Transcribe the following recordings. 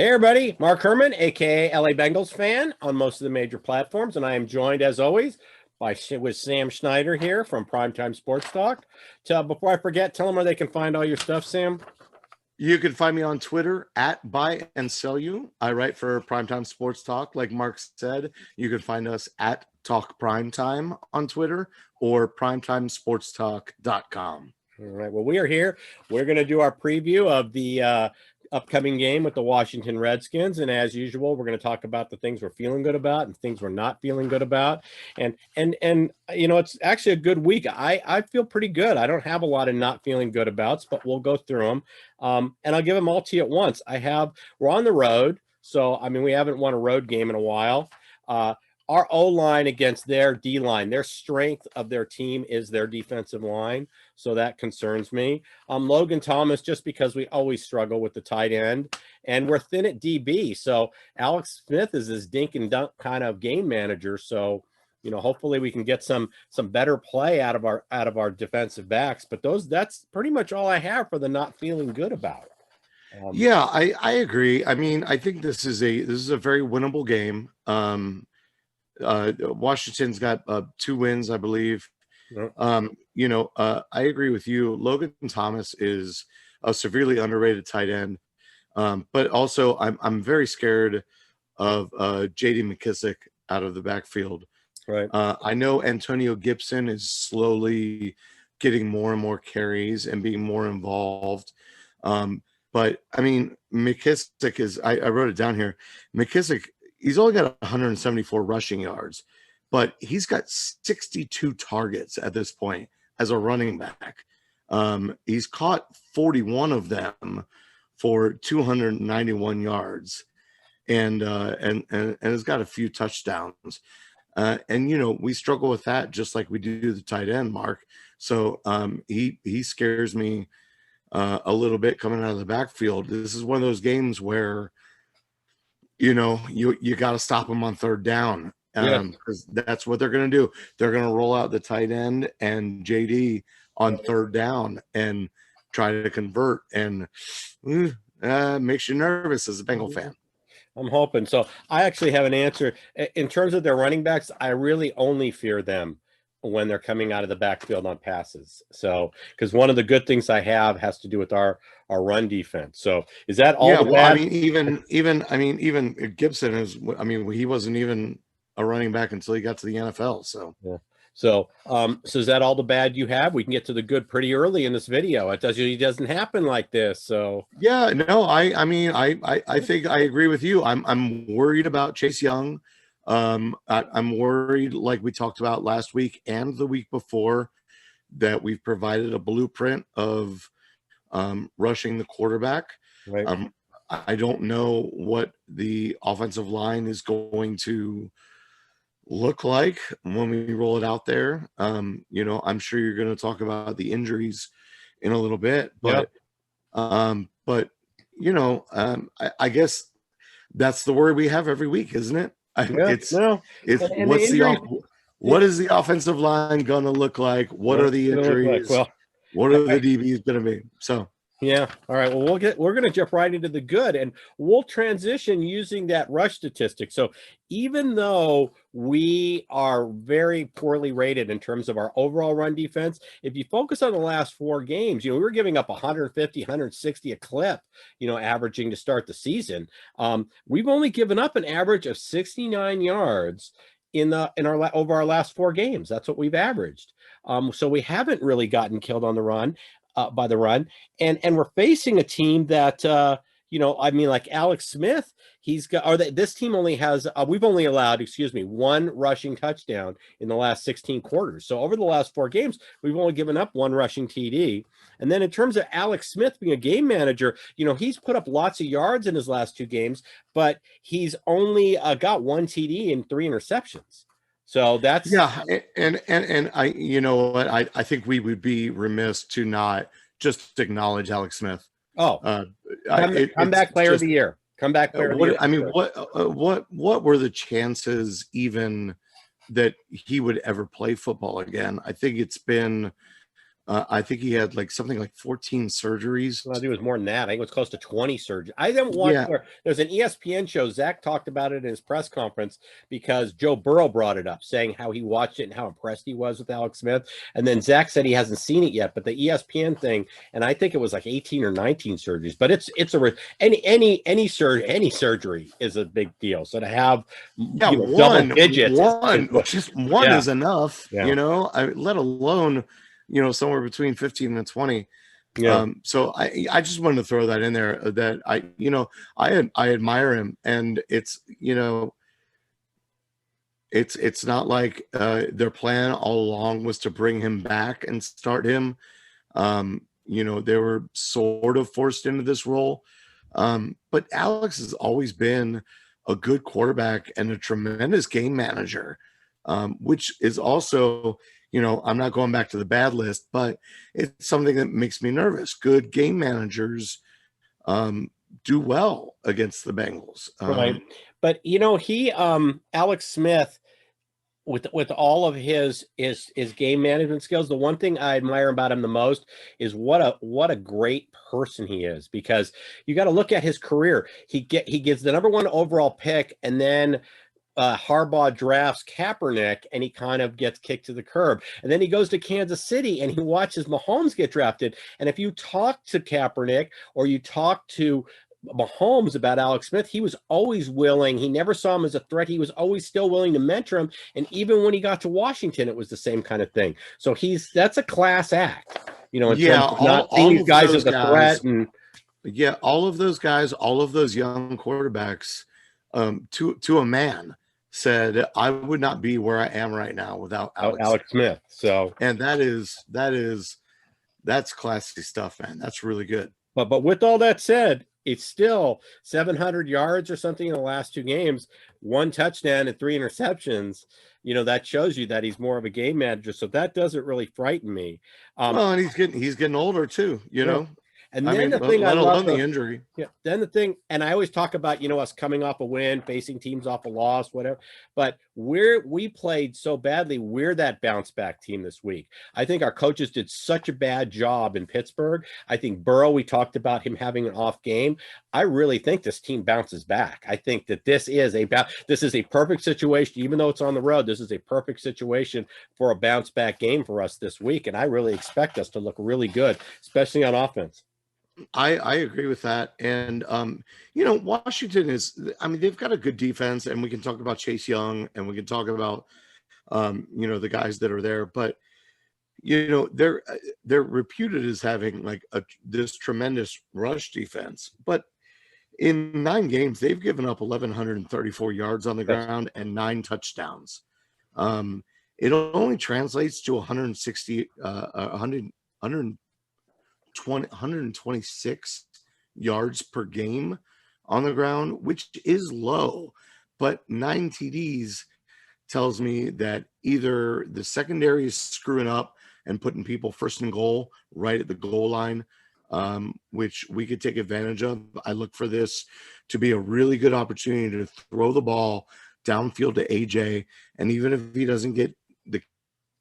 Hey everybody, Mark Herman, aka LA Bengals fan on most of the major platforms, and I am joined as always with Sam Schneider here from Primetime Sports Talk. Before I forget, tell them where they can find all your stuff, Sam. You can find me on Twitter at Buy and Sell You. I write for Primetime Sports Talk. Like Mark said, you can find us at Talk Primetime on Twitter or primetimesportstalk.com. All right. Well, we are here. We're going to do our preview of the upcoming game with the Washington Redskins, and as usual, we're going to talk about the things we're feeling good about and things we're not feeling good about. And you know, it's actually a good week. I feel pretty good. I don't have a lot of not feeling good abouts, but we'll go through them. And I'll give them all to you at once. We're on the road, so I mean, we haven't won a road game in a while. Our O-line against their D-line, their strength of their team is their defensive line. So that concerns me. Logan Thomas, just because we always struggle with the tight end, and we're thin at DB. So Alex Smith is this dink and dunk kind of game manager. So, you know, hopefully we can get some better play out of our defensive backs. But that's pretty much all I have for the not feeling good about. Yeah, I agree. I mean, I think this is a very winnable game. Washington's got 2 wins, I believe. Yep. I agree with you. Logan Thomas is a severely underrated tight end, but also I'm very scared of J.D. McKissick out of the backfield. Right. I know Antonio Gibson is slowly getting more and more carries and being more involved. But I mean, McKissick is, I wrote it down here. McKissick, he's only got 174 rushing yards, but he's got 62 targets at this point as a running back. He's caught 41 of them for 291 yards, and has got a few touchdowns. And you know, we struggle with that just like we do the tight end, Mark. So he scares me a little bit coming out of the backfield. This is one of those games where, you know, you got to stop them on third down, because that's what they're going to do. They're going to roll out the tight end and JD on third down and try to convert, and makes you nervous as a Bengal fan. I'm hoping. So I actually have an answer. In terms of their running backs, I really only fear them when they're coming out of the backfield on passes. So, because one of the good things I have has to do with our run defense. So is that all? Yeah, well, I mean, even Gibson is, I mean, he wasn't even a running back until he got to the NFL. So yeah. So is that all the bad you have? We can get to the good pretty early in this video. It doesn't happen like this. So yeah, no, I mean, I think I agree with you. I'm worried about Chase Young. I'm worried, like we talked about last week and the week before, that we've provided a blueprint of rushing the quarterback. Right. I don't know what the offensive line is going to look like when we roll it out there. You know, I'm sure you're going to talk about the injuries in a little bit, but you know, I guess that's the worry we have every week, isn't it? What is the offensive line going to look like? What are the injuries? What are the DBs going to be? So yeah. All right. Well, we're going to jump right into the good, and we'll transition using that rush statistic. So even though we are very poorly rated in terms of our overall run defense, if you focus on the last 4 games, you know, we were giving up 150, 160 a clip, you know, averaging to start the season. We've only given up an average of 69 yards over our last 4 games. That's what we've averaged. So we haven't really gotten killed on the run. By the run, and we're facing a team that you know, I mean, like Alex Smith, this team only has we've only allowed 1 rushing touchdown in the last 16 quarters. So over the last 4 games, we've only given up 1 rushing TD. And then in terms of Alex Smith being a game manager, you know, he's put up lots of yards in his last 2 games, but he's only got 1 TD and 3 interceptions. So that's and I, you know what, I think we would be remiss to not just acknowledge Alex Smith. Comeback player of the year. Comeback player of the year. I mean, what were the chances even that he would ever play football again? I think it's been I think he had like something like 14 surgeries. Well, I think it was more than that. I think it was close to 20 surgeries. I didn't watch Yeah. there's an ESPN show. Zach talked about it in his press conference because Joe Burrow brought it up, saying how he watched it and how impressed he was with Alex Smith. And then Zach said he hasn't seen it yet, but the ESPN thing, and I think it was like 18 or 19 surgeries. But any surgery is a big deal. So to have double digits, just one is enough. Yeah. Let alone somewhere between 15 and 20. Yeah. So I just wanted to throw that in there, that I admire him, and it's not like their plan all along was to bring him back and start him. They were sort of forced into this role. But Alex has always been a good quarterback and a tremendous game manager, which is also, I'm not going back to the bad list, but it's something that makes me nervous. Good game managers do well against the Bengals. Right. But Alex Smith, with all of his game management skills, the one thing I admire about him the most is what a great person he is, because you got to look at his career. He gets the number 1 overall pick, and then Harbaugh drafts Kaepernick, and he kind of gets kicked to the curb. And then he goes to Kansas City and he watches Mahomes get drafted. And if you talk to Kaepernick or you talk to Mahomes about Alex Smith, he was always willing. He never saw him as a threat. He was always still willing to mentor him. And even when he got to Washington, it was the same kind of thing. So that's a class act, in terms of not seeing these guys as a threat. And all of those guys, all of those young quarterbacks, to a man, said, I would not be where I am right now without Alex Smith. So, and that's classy stuff, man. That's really good. But with all that said, it's still 700 yards or something in the last 2 games, 1 touchdown and 3 interceptions. That shows you that he's more of a game manager. So that doesn't really frighten me. And he's getting older too, know. And then the thing I love, the injury. Yeah. Then the thing, and I always talk about, us coming off a win, facing teams off a loss, whatever. But we played so badly, we're that bounce back team this week. I think our coaches did such a bad job in Pittsburgh. I think Burrow, we talked about him having an off game. I really think this team bounces back. I think that this is a perfect situation, even though it's on the road. This is a perfect situation for a bounce back game for us this week. And I really expect us to look really good, especially on offense. I agree with that. And, Washington they've got a good defense, and we can talk about Chase Young, and we can talk about, the guys that are there, but, they're reputed as having like this tremendous rush defense, but in 9 games, they've given up 1,134 yards on the ground and 9 touchdowns. It only translates to 126 yards per game on the ground, which is low, but 9 TDs tells me that either the secondary is screwing up and putting people first and goal right at the goal line, which we could take advantage of. I look for this to be a really good opportunity to throw the ball downfield to AJ, and even if he doesn't get the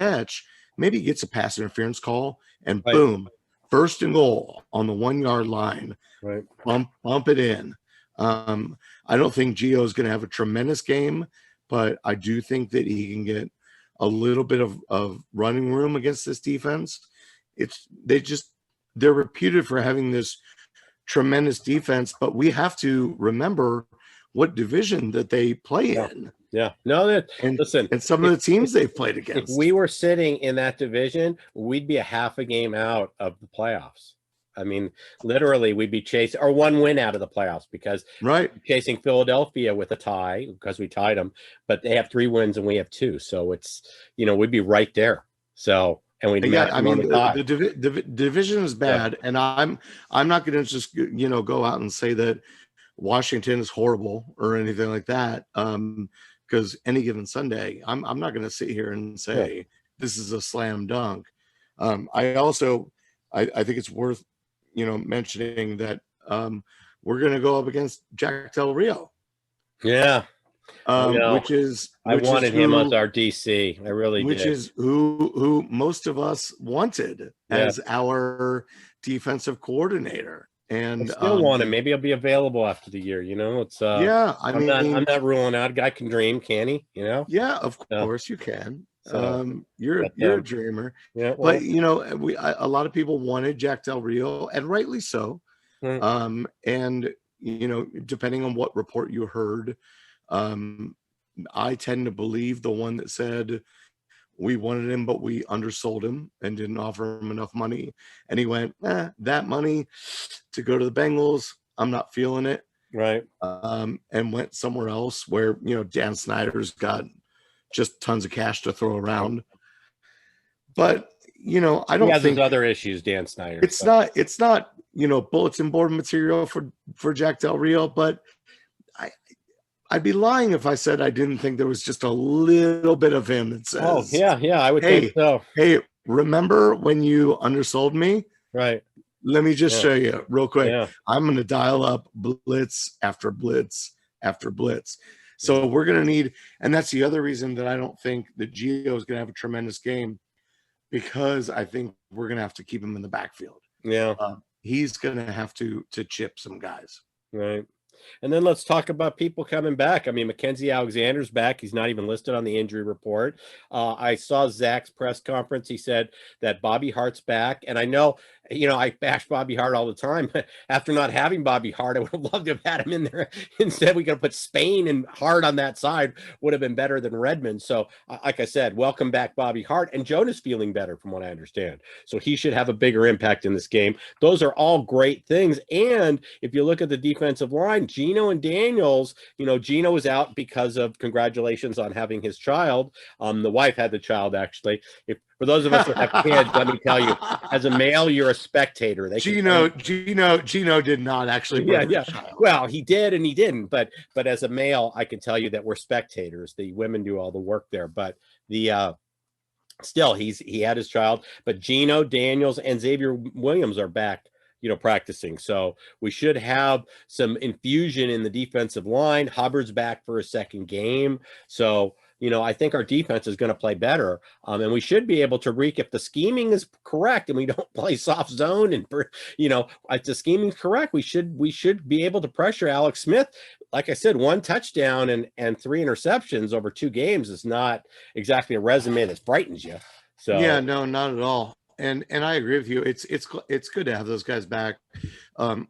catch, maybe he gets a pass interference call, and boom, first and goal on the 1 yard line. Right. Bump it in. I don't think Gio is going to have a tremendous game, but I do think that he can get a little bit of running room against this defense. They're reputed for having this tremendous defense, but we have to remember what division that they play in. Yeah. No, listen. And some of the teams they've played against. If we were sitting in that division, we'd be a half a game out of the playoffs. I mean, literally, we'd be chasing, or 1 win out of the playoffs, because chasing Philadelphia with a tie because we tied them, but they have 3 wins and we have 2. So it's, we'd be right there. So, and we'd the division is bad, and I'm not going to just go out and say that Washington is horrible or anything like that. Because any given Sunday, I'm not going to sit here and say this is a slam dunk. I think it's worth mentioning that we're going to go up against Jack Del Rio. Yeah. I know. which is I which is wanted him as who our DC. I really which did. is who most of us wanted Yeah. as our defensive coordinator. I And still want him. Maybe he'll be available after the year. It's yeah, I I'm mean, not ruling out. Guy can dream, can he? yeah, of So, course you can. so but You're a dreamer, yeah, but well, a lot of people wanted Jack Del Rio, and rightly so. mm, And depending on what report you heard, I tend to believe the one that said we wanted him, but we undersold him and didn't offer him enough money. And he went, that money to go to the Bengals, I'm not feeling it. right. And went somewhere else where, Dan Snyder's got just tons of cash to throw around. But, I He don't has his think other issues, Dan Snyder. it's not, bulletin board material for Jack Del Rio, but I'd be lying if I said I didn't think there was just a little bit of him that Oh, says, yeah, I would think so. hey, remember when you undersold me? Right. Let me just Yeah. show you real quick. Yeah. I'm going to dial up blitz after blitz after blitz. So we're going to need, and that's the other reason that I don't think that Gio is going to have a tremendous game, because I think we're going to have to keep him in the backfield. Yeah. He's going to have to chip some guys. Right. And then let's talk about people coming back. I mean, Mackenzie Alexander's back. He's not even listed on the injury report. I saw Zach's press conference. He said that Bobby Hart's back. And I know, I bash Bobby Hart all the time. After not having Bobby Hart, I would have loved to have had him in there. Instead, we could have put Spain and Hart on that side. Would have been better than Redmond. So, like I said, welcome back, Bobby Hart. And Jonah's feeling better from what I understand. So he should have a bigger impact in this game. Those are all great things. And if you look at the defensive line, Gino and Daniels, Gino was out because of, congratulations on having his child. The wife had the child, actually. For those of us that have kids, let me tell you, as a male, you're a spectator. Gino did not actually. Yeah. Well, he did and he didn't, but as a male, I can tell you that we're spectators. The women do all the work there, but still, he had his child. But Gino, Daniels, and Xavier Williams are back, practicing. So we should have some infusion in the defensive line. Hubbard's back for a second game. So, I think our defense is going to play better. And we should be able to if the scheming is correct and we don't play soft zone and, if the scheming is correct, we should be able to pressure Alex Smith. Like I said, 1 touchdown and 3 interceptions over 2 games is not exactly a resume that frightens you. So yeah, no, not at all. And I agree with you. It's good to have those guys back,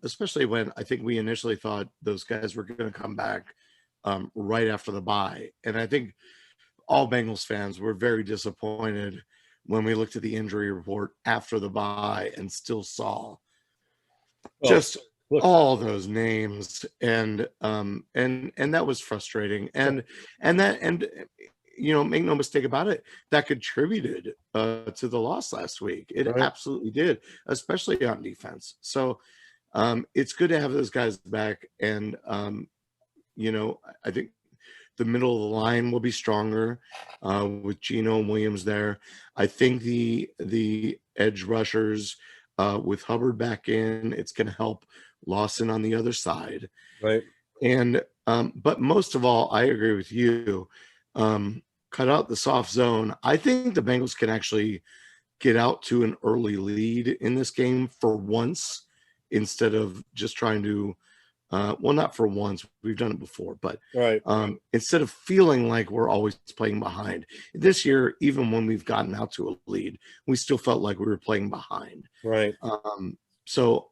especially when I think we initially thought those guys were going to come back right after the bye. And I think all Bengals fans were very disappointed when we looked at the injury report after the bye and still saw just all those names, and that was frustrating. And make no mistake about it, that contributed to the loss last week. It absolutely did, especially on defense. So it's good to have those guys back. And, I think the middle of the line will be stronger with Gino and Williams there. I think the edge rushers with Hubbard back in, it's going to help Lawson on the other side. Right. And but most of all, I agree with you. Cut out the soft zone. I think the Bengals can actually get out to an early lead in this game for once, instead of just trying to, not for once, we've done it before, but right. Instead of feeling like we're always playing behind. This year, even when we've gotten out to a lead, we still felt like we were playing behind. Right. So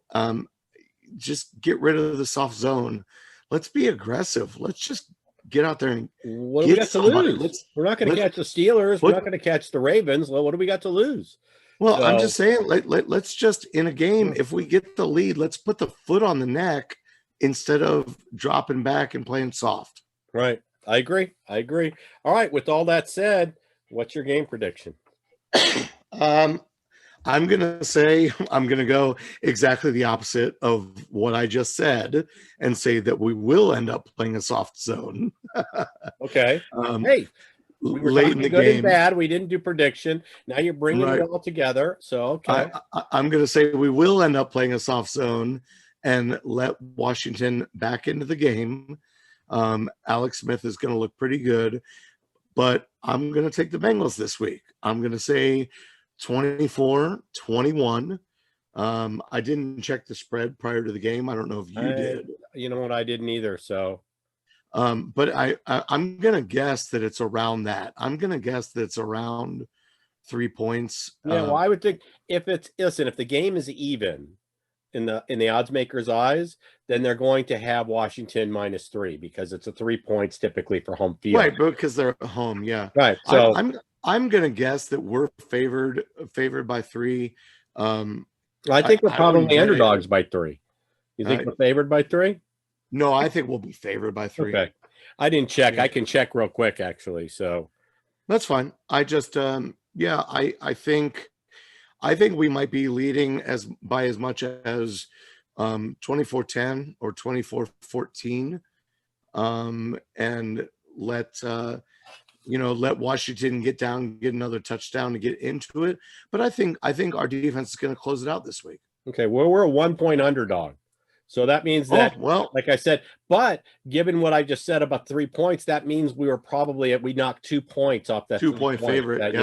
just get rid of the soft zone. Let's be aggressive. Let's just get out there and what do we got to lose? We're not going to catch the Steelers. We're not going to catch the Ravens. Well, what do we got to lose? Well, I'm just saying, let's just, in a game, if we get the lead, let's put the foot on the neck instead of dropping back and playing soft. Right. I agree. All right. With all that said, what's your game prediction? I'm going to go exactly the opposite of what I just said and say that we will end up playing a soft zone. Okay. Hey, we were late in the good game. And bad. We didn't do prediction. Now you're bringing it all together. So, okay. I'm going to say we will end up playing a soft zone and let Washington back into the game. Alex Smith is going to look pretty good, but I'm going to take the Bengals this week. I'm going to say 24-21. I didn't check the spread prior to the game. I don't know if you did. You know what? I didn't either. So, but I'm going to guess that it's around that. I'm going to guess that it's around 3 points. Yeah, well, I would think if the game is even in the odds makers' eyes, then they're going to have Washington -3 because it's a 3 points typically for home field. Right, because they're at home. Yeah. Right. So I'm going to guess that we're favored by 3. I think we're probably underdogs by 3. You think we're favored by 3? No, I think we'll be favored by 3. Okay. I didn't check. I can check real quick, actually. So that's fine. I just, I think we might be leading by as much as 24-10 or 24-14, and let Washington get another touchdown to get into it. But I think our defense is going to close it out this week. Okay, well, we're a 1-point underdog. So that means that, like I said, but given what I just said about 3 points, that means we knocked 2 points off that 2-point favorite.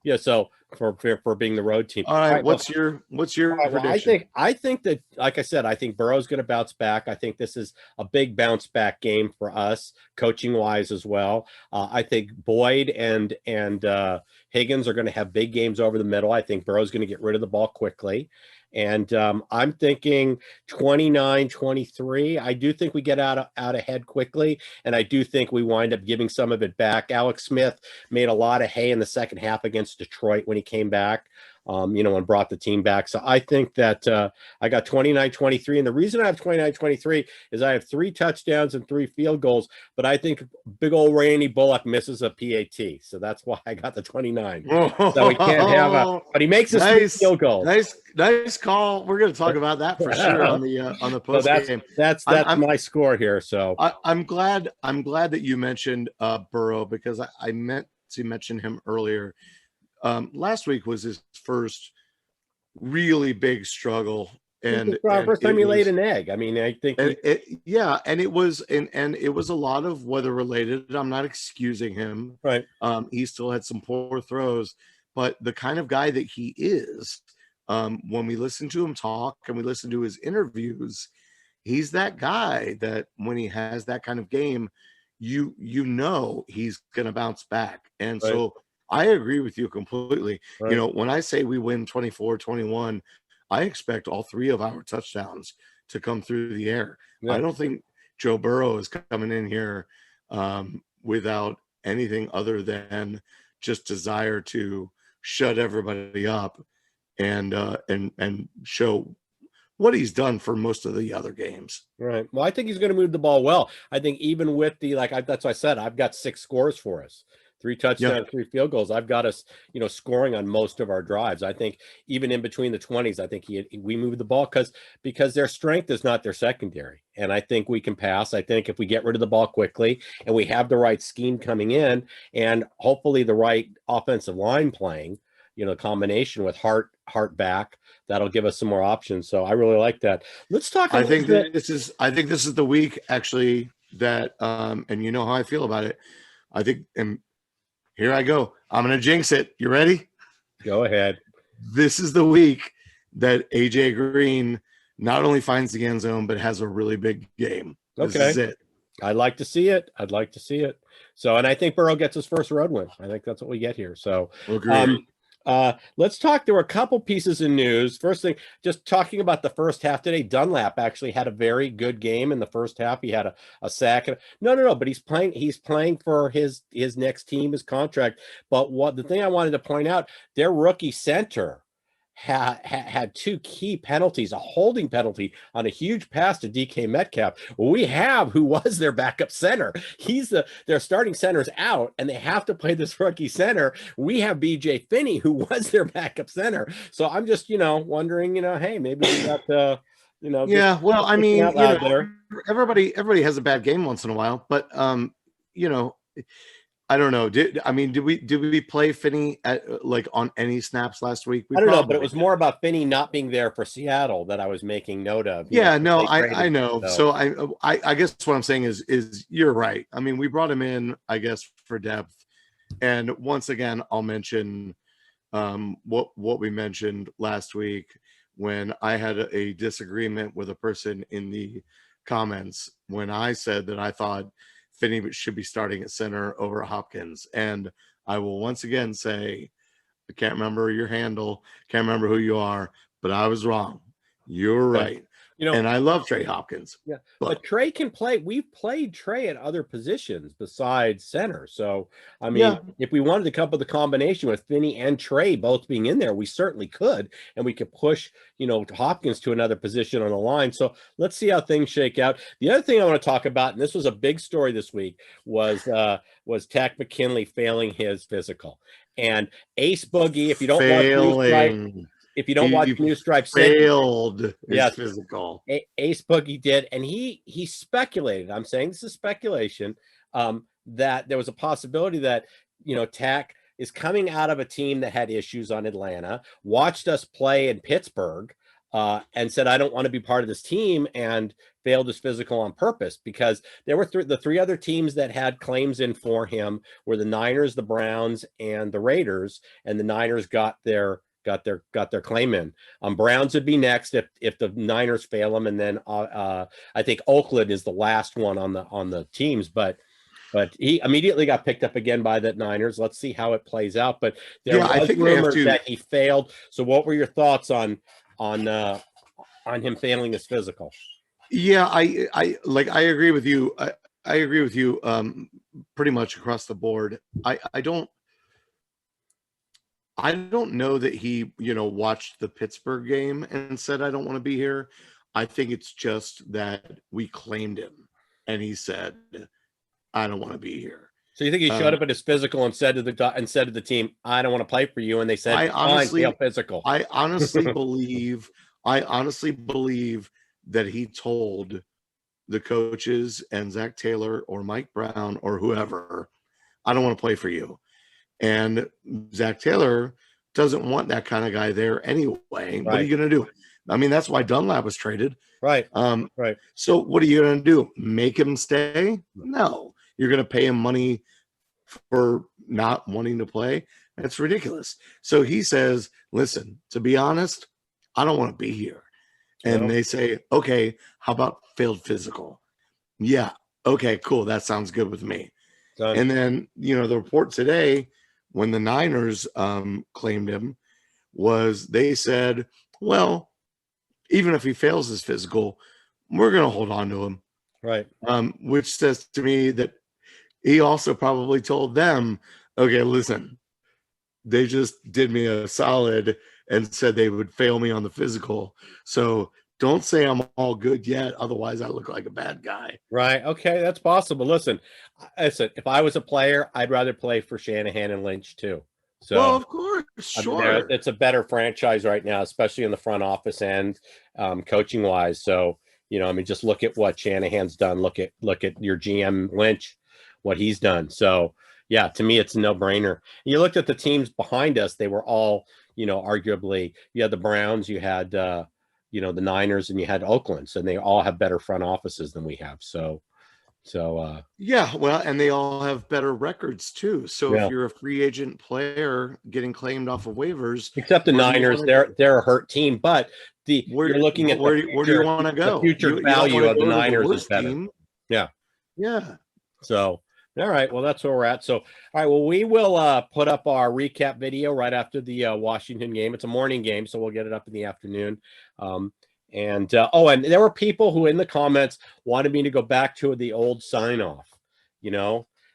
Yeah. So for being the road team. All right. What's your prediction? I think that, like I said, I think Burrow's going to bounce back. I think this is a big bounce back game for us, coaching wise as well. I think Boyd and Higgins are going to have big games over the middle. I think Burrow's going to get rid of the ball quickly. And I'm thinking 29-23. I do think we get out ahead quickly, and I do think we wind up giving some of it back. Alex Smith made a lot of hay in the second half against Detroit when he came back, and brought the team back. So I think that I got 29-23. And the reason I have 29-23 is I have 3 touchdowns and 3 field goals, but I think big old Randy Bullock misses a PAT. So that's why I got the 29. So he can't have but he makes his 3 field goals. Nice call. We're going to talk about that for sure on the post game. That's my score here. So I'm glad that you mentioned Burrow, because I meant to mention him earlier. Last week was his first really big struggle, and first time he laid an egg. I mean, I think and it was a lot of weather related. I'm not excusing him. Right. He still had some poor throws, but the kind of guy that he is, when we listen to him talk and we listen to his interviews, he's that guy that when he has that kind of game, you know he's going to bounce back. And right. So I agree with you completely. Right. When I say we win 24-21, I expect all 3 of our touchdowns to come through the air. Yeah. I don't think Joe Burrow is coming in here without anything other than just desire to shut everybody up and show what he's done for most of the other games. Right. Well, I think he's going to move the ball well. I think even with that's what I said, I've got 6 scores for us. 3 touchdowns, 3 field goals. I've got us, scoring on most of our drives. I think even in between the 20s, I think we move the ball because their strength is not their secondary. And I think we can pass. I think if we get rid of the ball quickly and we have the right scheme coming in and hopefully the right offensive line playing, combination with Hart back, that'll give us some more options. So I really like that. Let's talk. I think this is the week actually that, and you know how I feel about it. I think, and here I go. I'm going to jinx it. You ready? Go ahead. This is the week that AJ Green not only finds the end zone, but has a really big game. This is it. I'd like to see it. So, and I think Burrow gets his first road win. I think that's what we get here. So, let's talk. There were a couple pieces of news. First thing, just talking about the first half today. Dunlap actually had a very good game in the first half. He had a sack. No, but he's playing for his next team, his contract. But the thing I wanted to point out, their rookie center had 2 key penalties, a holding penalty on a huge pass to DK Metcalf. We have who was their backup center. Their starting center's out, and they have to play this rookie center. We have BJ Finney, who was their backup center. So I'm just, wondering, hey, maybe we got yeah. Well, I mean, everybody has a bad game once in a while, but I don't know. Did we play Finney at like on any snaps last week? We I don't know, but it probably was did. more about Finney not being there for Seattle that I was making note of. Yeah, no, They traded, I know. so. So I guess what I'm saying is you're right. I mean, we brought him in, I guess, for depth. And once again, I'll mention what we mentioned last week when I had a disagreement with a person in the comments when I said that I thought Finney should be starting at center over Hopkins. And I will once again say, I can't remember your handle, can't remember who you are, but I was wrong. You're right. And I love Trey Hopkins. Yeah, but Trey can play. We've played Trey at other positions besides center. So, I mean, if we wanted to come up with a combination with Finney and Trey both being in there, we certainly could, and we could push, Hopkins to another position on the line. So let's see how things shake out. The other thing I want to talk about, and this was a big story this week, was Takk McKinley failing his physical. And Ace Boogie, if you don't watch News Stripe, failed his physical. Ace Boogie did, and he speculated. I'm saying this is speculation, that there was a possibility that Takk is coming out of a team that had issues on Atlanta, watched us play in Pittsburgh, and said, I don't want to be part of this team, and failed his physical on purpose, because there were the three other teams that had claims in for him were the Niners, the Browns, and the Raiders, and the Niners got their claim in. Browns would be next if the Niners fail them, and then I think Oakland is the last one on the teams, but he immediately got picked up again by the Niners. Let's see how it plays out. But there was rumors that he failed. So what were your thoughts on him failing his physical? Yeah, I agree with you. I agree with you pretty much across the board. I don't know that he, watched the Pittsburgh game and said, I don't want to be here. I think it's just that we claimed him and he said, I don't want to be here. So you think he showed up at his physical and said to the team, I don't want to play for you. And they said, fine, fail physical. I honestly believe that he told the coaches and Zach Taylor or Mike Brown or whoever, I don't want to play for you. And Zach Taylor doesn't want that kind of guy there anyway. Right. What are you going to do? I mean, that's why Dunlap was traded. Right. Right. So what are you going to do? Make him stay? No. You're going to pay him money for not wanting to play? That's ridiculous. So he says, listen, to be honest, I don't want to be here. And they say, okay, how about failed physical? Yeah. Okay, cool. That sounds good with me. Done. And then, the report today, when the Niners claimed him, was they said, well, even if he fails his physical, we're going to hold on to him. Right. Which says to me that he also probably told them, okay, listen, they just did me a solid and said they would fail me on the physical. So don't say I'm all good yet. Otherwise, I look like a bad guy. Right. Okay. That's possible. Listen, if I was a player, I'd rather play for Shanahan and Lynch too. So, well, of course, sure. It's a better franchise right now, especially in the front office and coaching wise. So, just look at what Shanahan's done. Look at your GM Lynch, what he's done. So, yeah, to me, it's a no-brainer. You looked at the teams behind us; they were all, arguably. You had the Browns, you had, the Niners, and you had Oakland, so they all have better front offices than we have. So. Yeah, well, and they all have better records too. So if you're a free agent player getting claimed off of waivers, except the Niners, they're a hurt team. But you're looking at where do you want to go? The future value of the Niners is better. Team. Yeah. So all right, well, that's where we're at. So all right, well, we will put up our recap video right after the Washington game. It's a morning game, so we'll get it up in the afternoon. And there were people who in the comments wanted me to go back to the old sign off,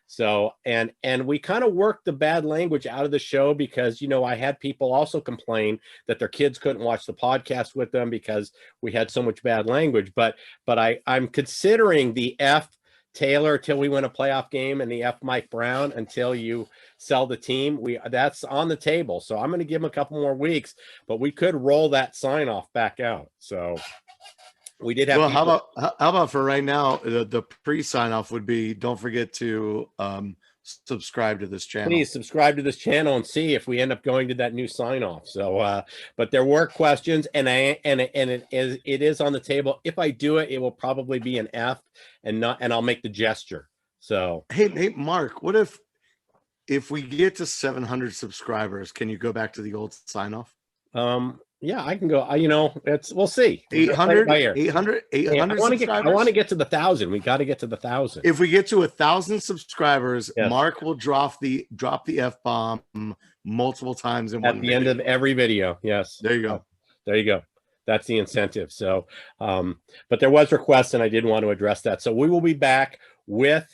so and we kind of worked the bad language out of the show because, I had people also complain that their kids couldn't watch the podcast with them because we had so much bad language. But I'm considering the F Taylor till we win a playoff game and the F Mike Brown until you sell the team. That's on the table. So I'm going to give him a couple more weeks, but we could roll that sign off back out. So we did have. Well, how about for right now? The pre sign off would be, don't forget to subscribe to this channel. Please subscribe to this channel and see if we end up going to that new sign off. So, but there were questions, and it is on the table. If I do it, it will probably be an F, and I'll make the gesture. So, hey, Mark, what if we get to 700 subscribers, can you go back to the old sign off? Yeah, I can go. We'll see. 800 I want to get to the 1,000. We got to get to the 1,000. If we get to 1,000 subscribers, yes, Mark will drop the F-bomb multiple times in at the end of every video. Yes. There you go. There you go. That's the incentive. So, but there was requests, and I did want to address that. So we will be back with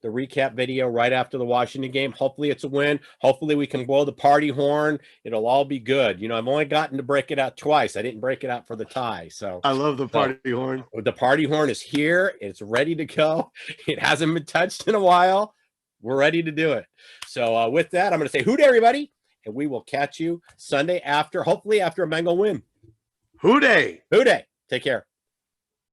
the recap video right after the Washington game. Hopefully it's a win. Hopefully we can blow the party horn. It'll all be good. I've only gotten to break it out twice. I didn't break it out for the tie. So I love the party horn. The party horn is here. It's ready to go. It hasn't been touched in a while. We're ready to do it. So with that, I'm going to say hoot everybody, and we will catch you Sunday hopefully after a Bengal win. Hooday. Hooday. Take care.